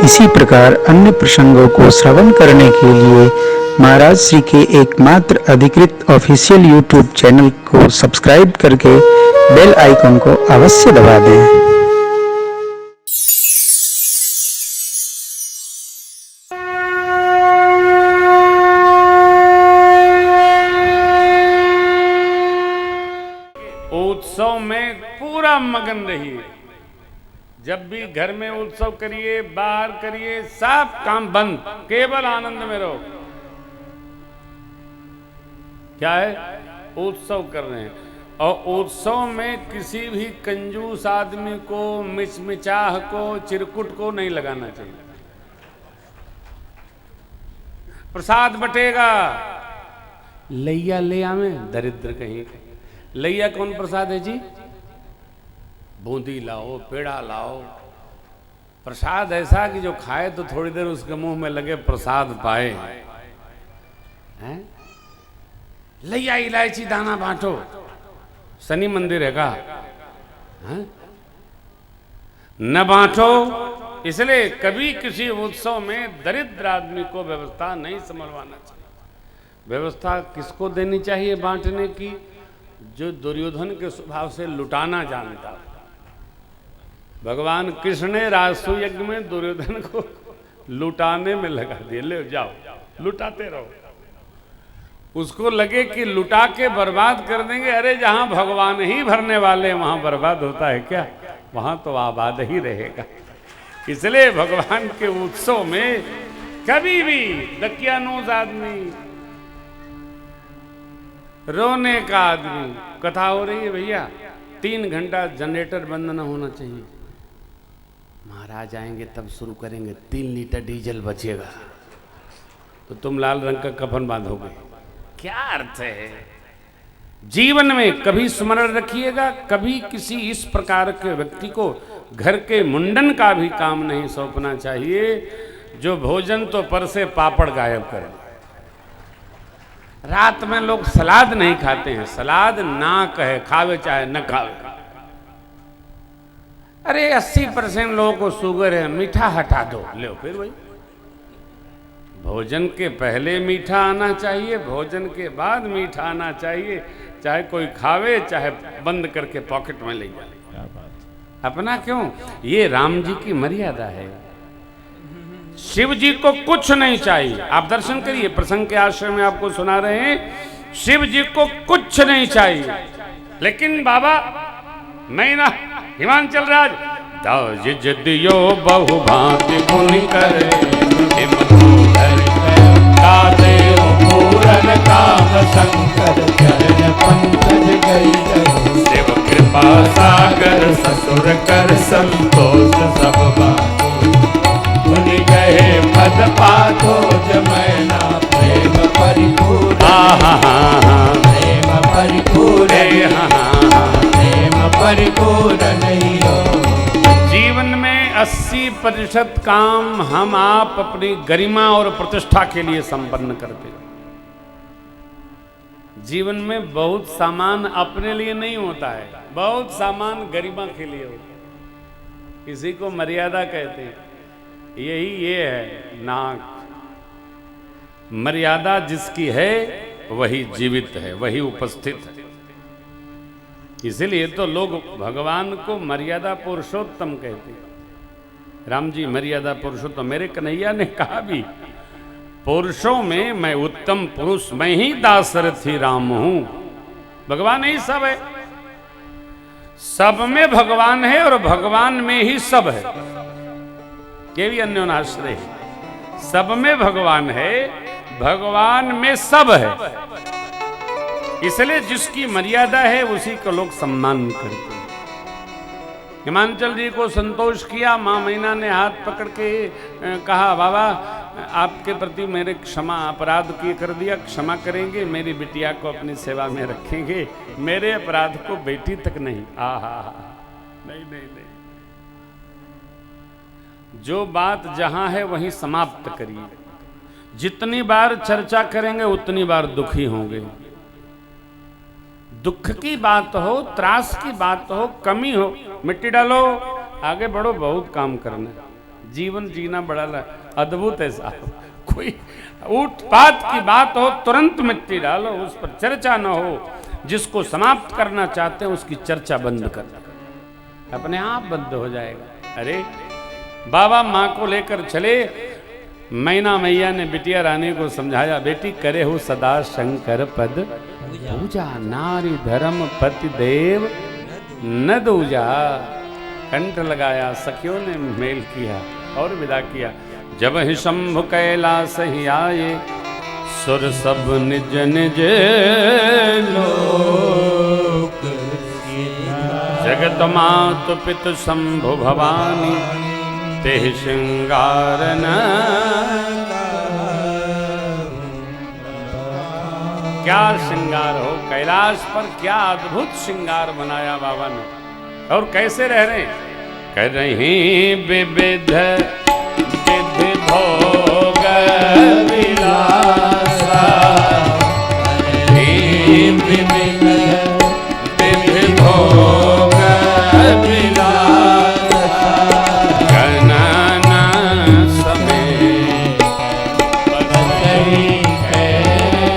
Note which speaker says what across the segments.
Speaker 1: इसी प्रकार अन्य प्रसंगों को श्रवण करने के लिए महाराज श्री के एकमात्र अधिकृत ऑफिशियल यूट्यूब चैनल को सब्सक्राइब करके बेल आइकन को अवश्य दबा दें।
Speaker 2: उत्सव में पूरा मगन रहिए। जब भी घर में उत्सव करिए, बाहर करिए, सब काम बंद, केवल आनंद में रहो। क्या है? उत्सव कर रहे हैं। और उत्सव में किसी भी कंजूस आदमी को, मिचमिचाह को, चिरकुट को नहीं लगाना चाहिए। प्रसाद बटेगा, लैया ले आवे, दरिद्र कहीं। लैया कौन प्रसाद है जी? बूंदी लाओ, पेड़ा लाओ। प्रसाद ऐसा कि जो खाए तो थोड़ी देर उसके मुंह में लगे प्रसाद पाए। हैं? लैया इलायची दाना बांटो, शनि मंदिर है का? न बांटो। इसलिए कभी किसी उत्सव में दरिद्र आदमी को व्यवस्था नहीं संभलवाना चाहिए। व्यवस्था किसको देनी चाहिए बांटने की? जो दुर्योधन के स्वभाव से लुटाना जानता। भगवान कृष्ण ने राजसू यज्ञ में दुर्योधन को लुटाने में लगा दिया। ले जाओ, लुटाते रहो। उसको लगे कि लुटा के बर्बाद कर देंगे। अरे जहां भगवान ही भरने वाले वहां बर्बाद होता है क्या? वहां तो आबाद ही रहेगा। इसलिए भगवान के उत्सव में कभी भी दकियानूज आदमी, रोने का आदमी, कथा हो रही है भैया, 3 घंटा जनरेटर बंद न होना चाहिए। महाराज आएंगे तब शुरू करेंगे, 3 लीटर डीजल बचेगा तो तुम लाल रंग का कफन बांधोगे। क्या अर्थ है? जीवन में कभी स्मरण रखिएगा, कभी किसी इस प्रकार के व्यक्ति को घर के मुंडन का भी काम नहीं सौंपना चाहिए, जो भोजन तो पर से पापड़ गायब करे। रात में लोग सलाद नहीं खाते हैं। सलाद ना कहे, खावे चाहे न खावे। अरे 80% लोगों को शुगर है, मीठा हटा दो। ले फिर वही। भोजन के पहले मीठा आना चाहिए, भोजन के बाद मीठा आना चाहिए। चाहे कोई खावे, चाहे बंद करके पॉकेट में ले जाए। अपना क्यों? ये राम जी की मर्यादा है। शिव जी को कुछ नहीं चाहिए। आप दर्शन करिए, प्रसंग के आश्रम में आपको सुना रहे हैं, शिव जी को कुछ नहीं चाहिए। लेकिन बाबा मैं ना हिमांचल राज दाज जदियो बहु भांति पुनि करे, पूरन काम शंकर चरण पंकज गई। शिव कृपा सागर ससुर कर संतोष सब बातो, मुनि गए पद पातो जमैना प्रेम परिपूर्ण। प्रेम परिपूर्ण, प्रेम परिपूर्ण नहीं हो। जीवन में 80% काम हम आप अपनी गरिमा और प्रतिष्ठा के लिए संपन्न करते हैं। जीवन में बहुत सामान अपने लिए नहीं होता है, बहुत सामान गरिमा के लिए होता है। इसी को मर्यादा कहते हैं। यही ये है नाक। मर्यादा जिसकी है वही जीवित है, वही उपस्थित है। इसीलिए तो लोग भगवान को मर्यादा पुरुषोत्तम कहते हैं। राम जी मर्यादा पुरुषोत्तम। मेरे कन्हैया ने कहा भी, पुरुषों में मैं उत्तम पुरुष, मैं ही दासरथी राम हूं। भगवान ही सब है, सब में भगवान है और भगवान में ही सब है। ये भी अन्योनाश्रय है। सब में भगवान है, भगवान में सब है। इसलिए जिसकी मर्यादा है उसी को लोग सम्मान करते हैं। हिमांचल जी को संतोष किया। माँ मैना ने हाथ पकड़ के कहा, बाबा आपके प्रति मेरे क्षमा, अपराध किए कर दिया, क्षमा करेंगे, मेरी बिटिया को अपनी सेवा में रखेंगे, मेरे अपराध को बेटी तक नहीं। नहीं नहीं नहीं। जो बात जहां है वहीं समाप्त करिए। जितनी बार चर्चा करेंगे उतनी बार दुखी होंगे। दुख की बात हो, त्रास की बात हो, कमी हो, मिट्टी डालो, आगे बढ़ो, बहुत काम करना है। जीवन जीना बड़ा अद्भुत है साहब। कोई ऊट पात की बात हो तुरंत मिट्टी डालो, उस पर चर्चा न हो। जिसको समाप्त करना चाहते हैं उसकी चर्चा बंद कर, अपने आप बंद हो जाएगा। अरे बाबा माँ को लेकर चले, मैना मैया ने बिटिया रानी को समझाया, बेटी करे हो सदा शंकर पद पूजा, नारी धर्म पति देव न दूजा। कंठ लगाया, सखियों ने मेल किया और विदा किया। जब ही शंभु कैलास ही आए, सुर सब निज निज लोक, जगत मातु पितु शंभु भवानी, तेहि श्रृंगार न। क्या श्रृंगार हो, कैलाश पर क्या अद्भुत श्रृंगार बनाया बाबा ने। और कैसे रह रहे हैं, कर रही विविध विधि भोग विलासा, विविध विधि भोग विलासा, गणना समेत बसई कैलास,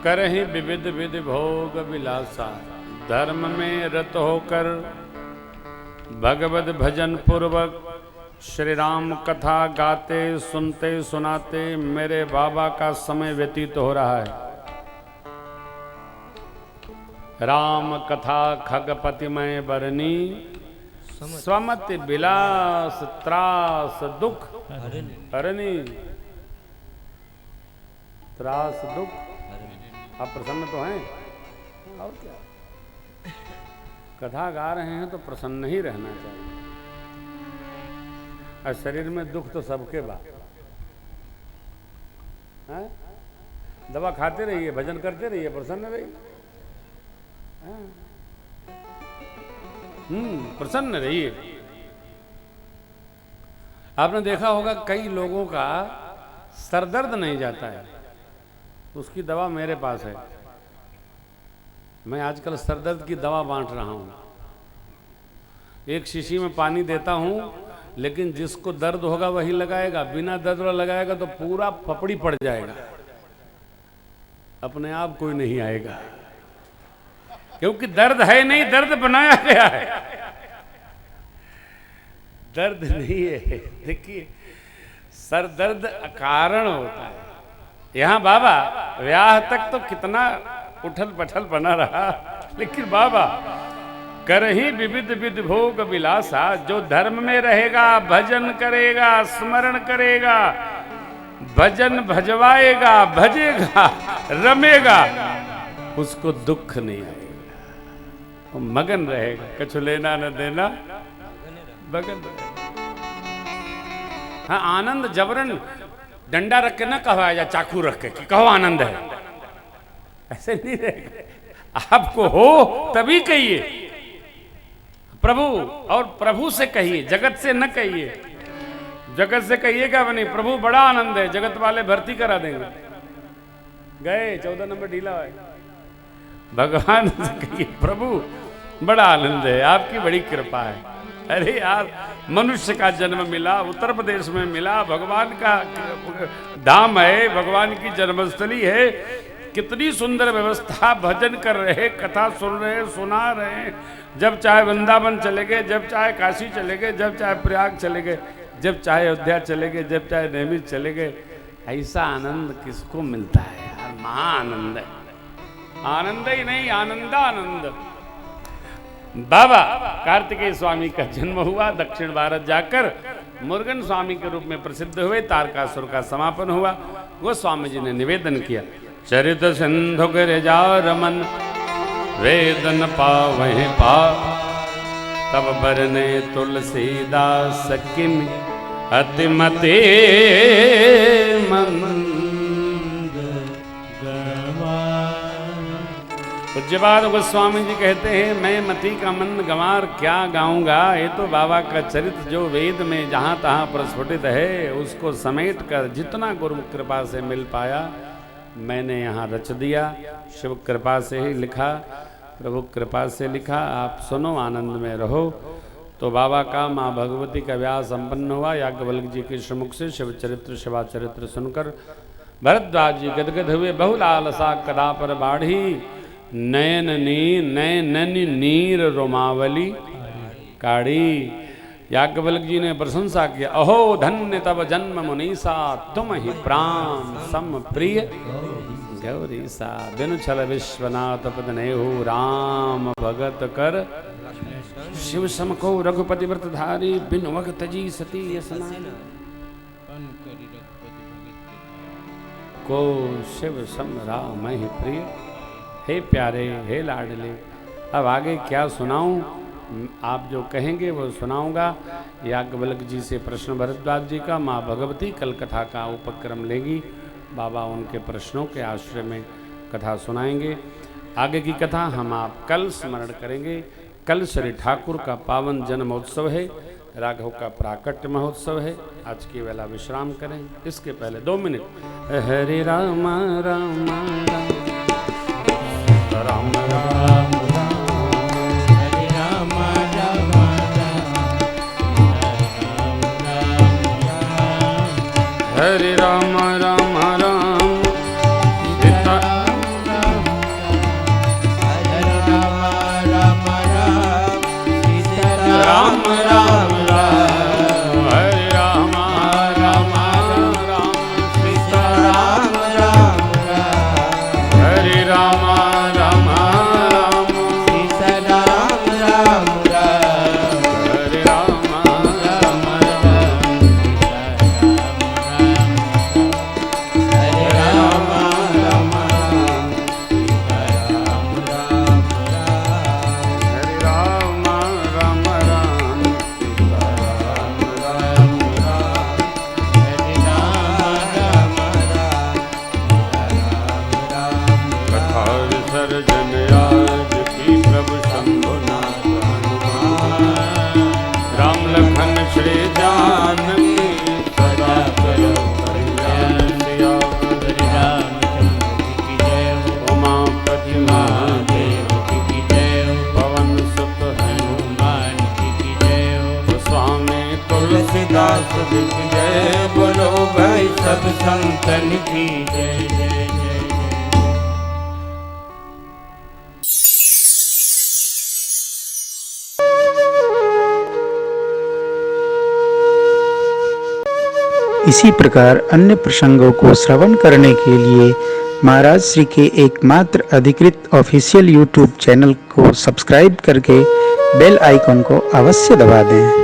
Speaker 2: करहि विविध विधि भोग विलासा, धर्म में रत होकर भगवत भजन पूर्वक श्री राम कथा गाते सुनते सुनाते मेरे बाबा का समय व्यतीत हो रहा है। राम कथा खगपतिमय बरनी, स्वमति विलास त्रास दुख हरनी। त्रास दुख, आप प्रसन्न तो हैं और क्या, कथा गा रहे हैं तो प्रसन्न ही रहना चाहिए। और शरीर में दुख तो सबके बाद है? दवा खाते रहिए, भजन करते रहिए, प्रसन्न रहिए। प्रसन्न रहिए। आपने देखा होगा कई लोगों का सरदर्द नहीं जाता है, उसकी दवा मेरे पास है। मैं आजकल सरदर्द की दवा बांट रहा हूँ। एक शीशी में पानी देता हूँ, लेकिन जिसको दर्द होगा वही लगाएगा, बिना दर्द वाला लगाएगा तो पूरा पपड़ी पड़ जाएगा, अपने आप कोई नहीं आएगा, क्योंकि दर्द है नहीं, दर्द बनाया गया है, दर्द नहीं है। देखिए, सर दर्द अकारण होता है। यहाँ बाबा ब्याह तक तो कितना उठल पठल बना रहा, लेकिन बाबा करही विविध विध भोग विलासा, जो धर्म में रहेगा, भजन करेगा, स्मरण करेगा, भजन भजवाएगा, भजेगा, रमेगा, उसको दुख नहीं आएगा, वो मगन रहेगा, कछु लेना न देना, मगन रहेगा। हाँ, आनंद जबरन डंडा रख के ना कहवाया जा, चाकू रख के कि कहो आनंद है, ऐसे नहीं रहेगा। आपको हो तभी कहिए प्रभु, और प्रभु से कहिए, जगत से न कहिए। जगत से कहिए क्या बनी, प्रभु बड़ा आनंद है, जगत वाले भर्ती करा देंगे, गए 14 नंबर ढीला है। भगवान से कहिए प्रभु बड़ा आनंद है, आपकी बड़ी कृपा है। अरे यार, मनुष्य का जन्म मिला, उत्तर प्रदेश में मिला, भगवान का धाम है, भगवान की जन्मस्थली है, कितनी सुंदर व्यवस्था, भजन कर रहे, कथा सुन रहे, सुना रहे, जब चाहे वृंदावन चले गए, जब चाहे काशी चले गए, जब चाहे प्रयाग चले गए, जब चाहे अयोध्या चले गए, जब चाहे नैमिष चले गए। ऐसा आनंद किसको मिलता है यार, महाआनंद है, आनंद ही नहीं, आनंदानंद। बाबा कार्तिकेय स्वामी का जन्म हुआ, दक्षिण भारत जाकर मुरुगन स्वामी के रूप में प्रसिद्ध हुए, तारकासुर का समापन हुआ। वो स्वामी जी ने निवेदन किया, चरित सिंधु गिरिजा रमन वेदन पावहि पा, तब बरने तुलसीदास किन अतिमते मंद गवा। पूज्यपाद गोस्वामी जी कहते हैं, मैं मति का मंद गंवार क्या गाऊंगा, ये तो बाबा का चरित्र जो वेद में जहाँ तहाँ प्रस्फुटित है, उसको समेट कर जितना गुरु कृपा से मिल पाया मैंने यहाँ रच दिया। शिव कृपा से ही लिखा, प्रभु कृपा से लिखा, आप सुनो, आनंद में रहो। तो बाबा का माँ भगवती का व्याह संपन्न हुआ। याज्ञवल्क्य जी के श्रीमुख से शिव चरित्र शिवा चरित्र सुनकर भरद्वाज जी गदगद हुए। बहुलालसा कदा पर बाढ़ी, नयननी नीर रोमावली काढ़ी। याज्ञवल्क्य जी ने प्रशंसा किया, अहो धन्य तब जन्म मुनीसा, तुम ही प्राण सम प्रिय गौरीसा। बिनु छल विश्वनाथ पद नेहु, राम भगत कर शिव सम को रघुपति व्रत धारी, बिनु वग तजी सती यसनाई, को शिव सम राम ही प्रिय। हे प्यारे, हे लाडले, अब आगे क्या सुनाऊं, आप जो कहेंगे वो सुनाऊंगा। याज्ञवल्क्य जी से प्रश्न भरद्वाज जी का, माँ भगवती कल कथा का उपक्रम लेगी, बाबा उनके प्रश्नों के आश्रय में कथा सुनाएंगे। आगे की कथा हम आप कल स्मरण करेंगे। कल श्री ठाकुर का पावन जन्मोत्सव है, राघव का प्राकट्य महोत्सव है। आज की वेला विश्राम करें, इसके पहले 2 मिनट हरे राम राम राम राम हरे राम राम राम सीता राम राम राम हरे राम राम राम सीता राम राम
Speaker 3: की जय, बोलो भाई सब संतन की जय जय जय जय।
Speaker 1: इसी प्रकार अन्य प्रसंगों को श्रवण करने के लिए महाराज श्री के एकमात्र अधिकृत ऑफिशियल यूट्यूब चैनल को सब्सक्राइब करके बेल आइकन को अवश्य दबा दें।